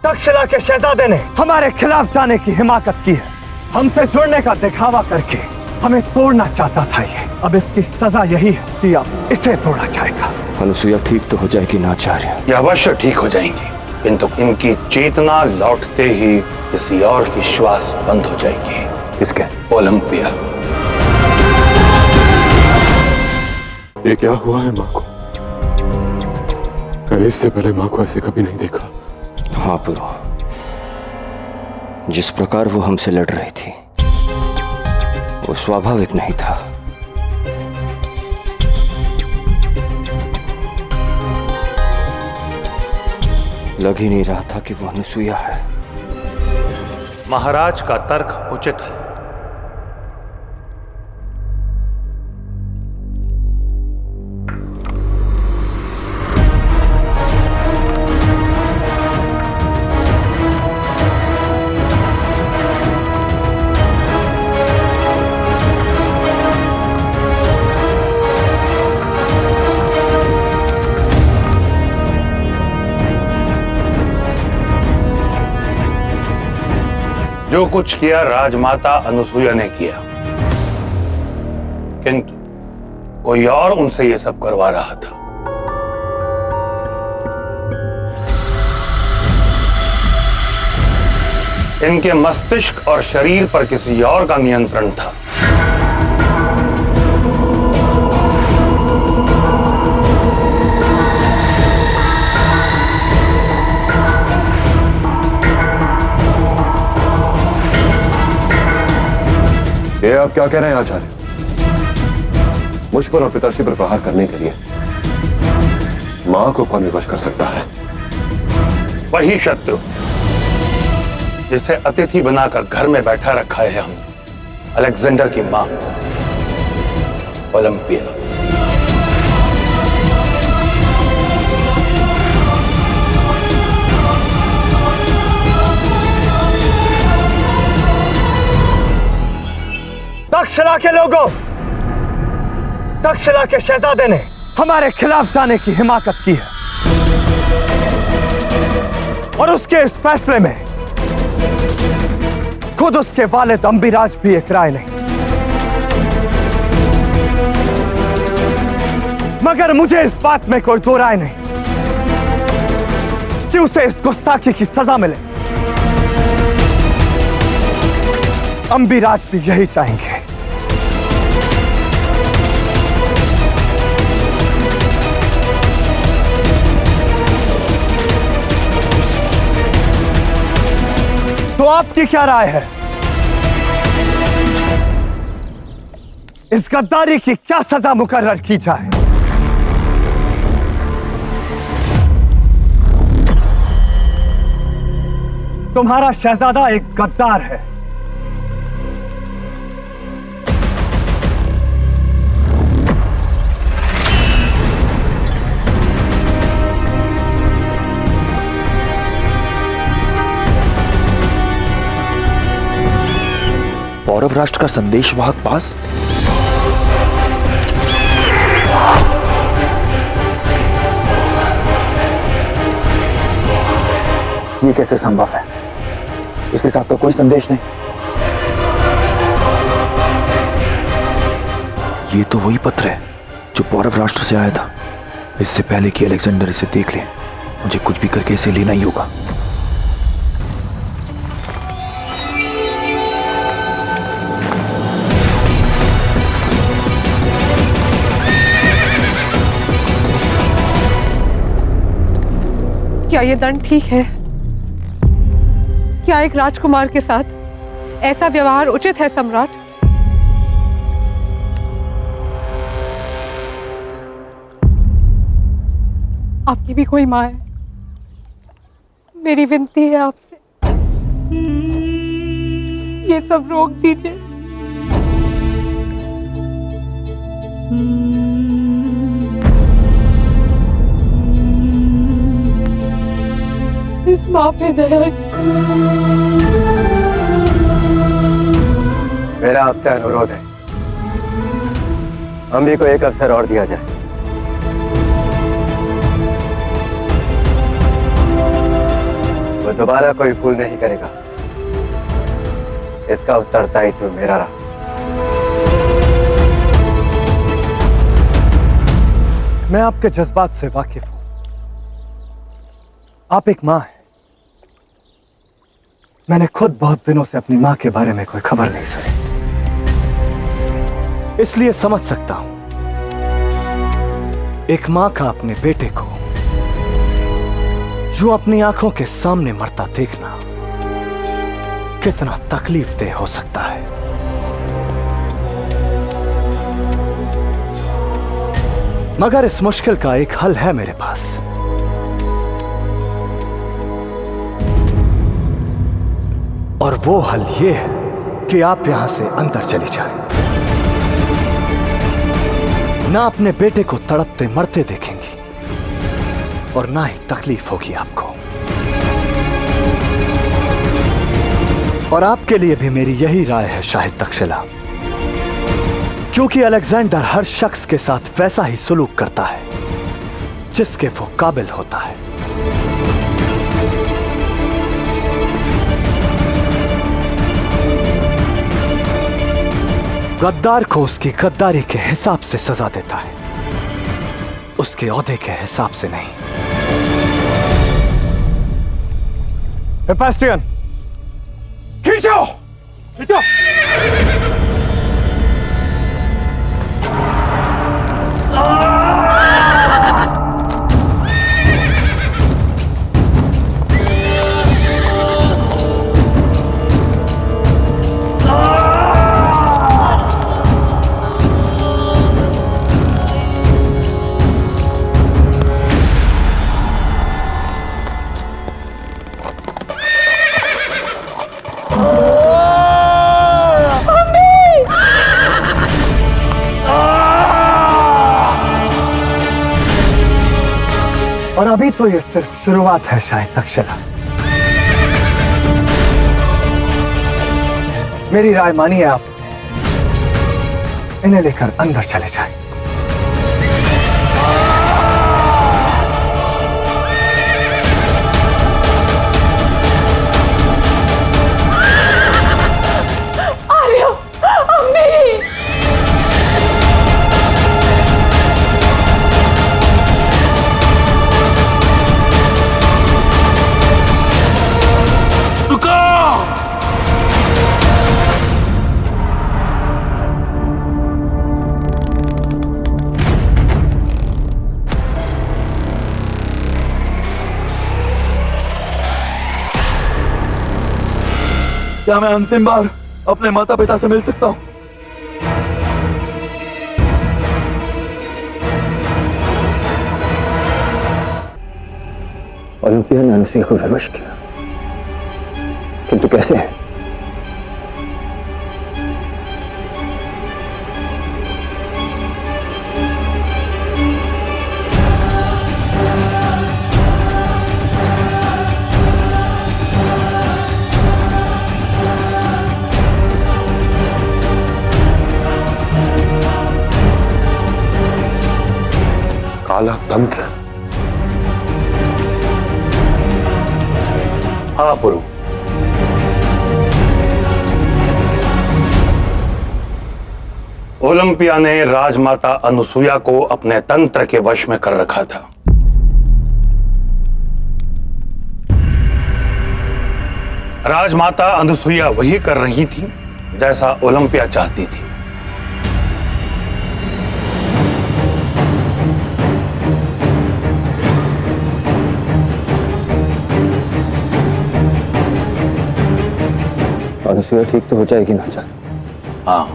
तक्षशिला के शहजादे ने हमारे खिलाफ जाने की हिमाकत की है। हमसे जुड़ने का दिखावा करके हमें तोड़ना चाहता था ये। अब इसकी सजा यही है कि अब इसे तोड़ा जाएगा। अनुसुईया ठीक तो हो जाएगी ना आचार्य? यह अवश्य ठीक हो जाएंगी, किंतु इनकी चेतना लौटते ही किसी और की श्वास बंद हो जाएगी। किसके? ओलंपिया। ये क्या हुआ है माँ को? मैंने इससे पहले माँ को ऐसे कभी नहीं देखा। हाँ पुरो, जिस प्रकार वो हमसे लड़ रही थी वो स्वाभाविक नहीं था। लग ही नहीं रहा था कि वो अनुसुईया है। महाराज का तर्क उचित है। जो कुछ किया राजमाता अनुसुईया ने किया, किंतु कोई और उनसे ये सब करवा रहा था। इनके मस्तिष्क और शरीर पर किसी और का नियंत्रण था। ये आप क्या कह रहे हैं आचार्य? मुझ पर और पिताश्री पर प्रहार करने के लिए मां को कौन विवश कर सकता है? वही शत्रु जिसे अतिथि बनाकर घर में बैठा रखा है हम, अलेक्जेंडर की मां ओलंपिया। तक्षशिला के लोगों, तक्षशिला के शहजादे ने हमारे खिलाफ जाने की हिमाकत की है और उसके इस फैसले में खुद उसके वालिद अंबिराज भी एक राय नहीं। मगर मुझे इस बात में कोई दो राय नहीं कि उसे इस गुस्ताखी की सजा मिले। अंबिराज भी यही चाहेंगे। तो आपकी क्या राय है? इस गद्दारी की क्या सजा मुकर्रर की जाए? तुम्हारा शहजादा एक गद्दार है। पौरव राष्ट्र का संदेशवाहक पास? ये कैसे संभव है? इसके साथ तो कोई संदेश नहीं। ये तो वही पत्र है जो पौरव राष्ट्र से आया था। इससे पहले कि अलेक्जेंडर इसे देख ले, मुझे कुछ भी करके इसे लेना ही होगा। क्या ये दंड ठीक है? क्या एक राजकुमार के साथ ऐसा व्यवहार उचित है सम्राट? आपकी भी कोई मां है, मेरी विनती है आपसे, ये सब रोक दीजिए। इस मां पे दया। मेरा आपसे अनुरोध है, अम्बी को एक अवसर और दिया जाए। वो दोबारा कोई भूल नहीं करेगा। इसका उत्तरदायित्व मेरा रहा। मैं आपके जज्बात से वाकिफ हूं। आप एक मां हैं। मैंने खुद बहुत दिनों से अपनी मां के बारे में कोई खबर नहीं सुनी, इसलिए समझ सकता हूं एक मां का अपने बेटे को यूं अपनी आंखों के सामने मरता देखना कितना तकलीफदेह हो सकता है। मगर इस मुश्किल का एक हल है मेरे पास। और वो हल ये है कि आप यहां से अंदर चली जाएं। ना अपने बेटे को तड़पते मरते देखेंगी और ना ही तकलीफ होगी आपको। और आपके लिए भी मेरी यही राय है शाहिद तक्षशिला, क्योंकि अलेक्जेंडर हर शख्स के साथ वैसा ही सुलूक करता है जिसके वो काबिल होता है। गद्दार को उसकी गद्दारी के हिसाब से सजा देता है, उसके ओहदे के हिसाब से नहीं। हेफेस्टियन, खींचो खींचो। और अभी तो ये सिर्फ शुरुआत है शाहिद तक्षशिला। मेरी राय मानिए आप, इन्हें लेकर अंदर चले जाएं। क्या मैं अंतिम बार अपने माता पिता से मिल सकता हूं? ओलंपिया ने अनुसुईया को विवश किया, किंतु कैसे? काला तंत्र। हाँ पुरु, ओलंपिया ने राजमाता अनुसुईया को अपने तंत्र के वश में कर रखा था। राजमाता अनुसुईया वही कर रही थी जैसा ओलंपिया चाहती थी। अनुसुईया ठीक तो हो जाएगी ना जान? हाँ,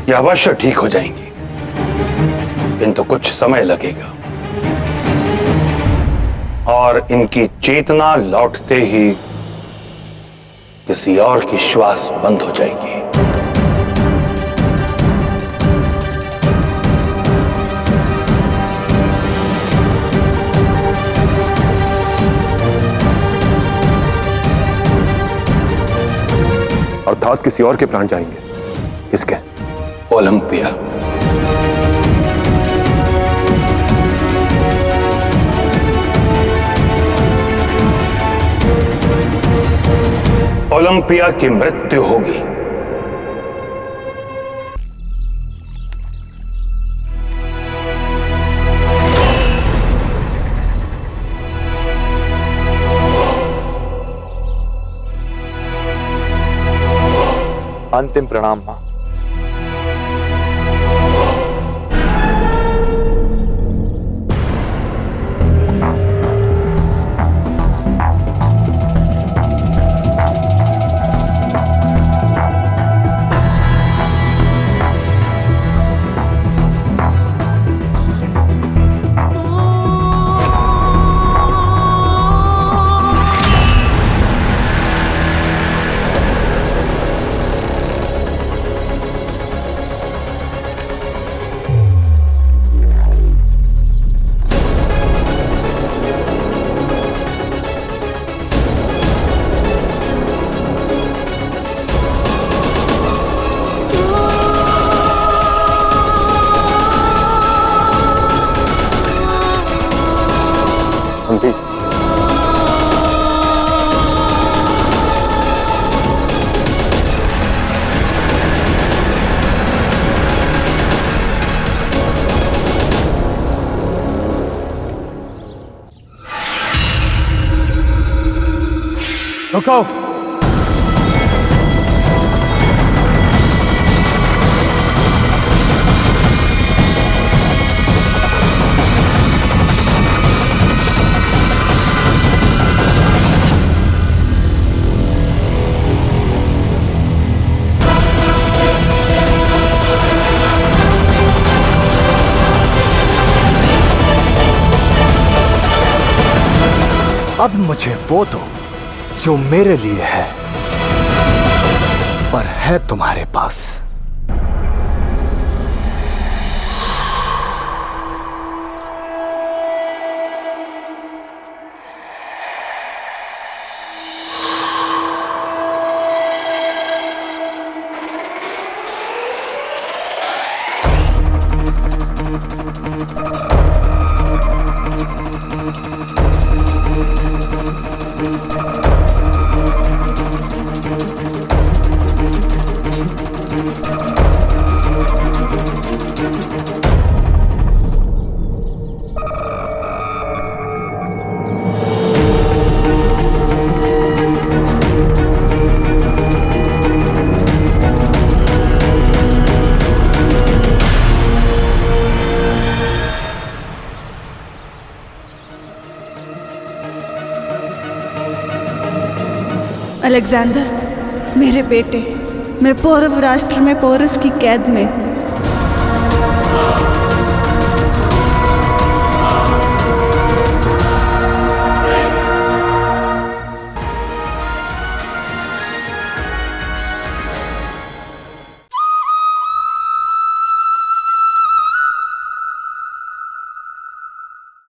ये अवश्य ठीक हो जाएंगी, किंतु कुछ समय लगेगा और इनकी चेतना लौटते ही किसी और की श्वास बंद हो जाएगी। अर्थात किसी और के प्राण जाएंगे। किसके? ओलंपिया। ओलंपिया की मृत्यु होगी। अंतिम प्रणाम मां। हम्पी, रुको। अब मुझे वो दो जो मेरे लिए है पर है तुम्हारे पास। अलेक्जेंडर, मेरे बेटे, मैं पौरव राष्ट्र में पोरस की कैद में हूँ।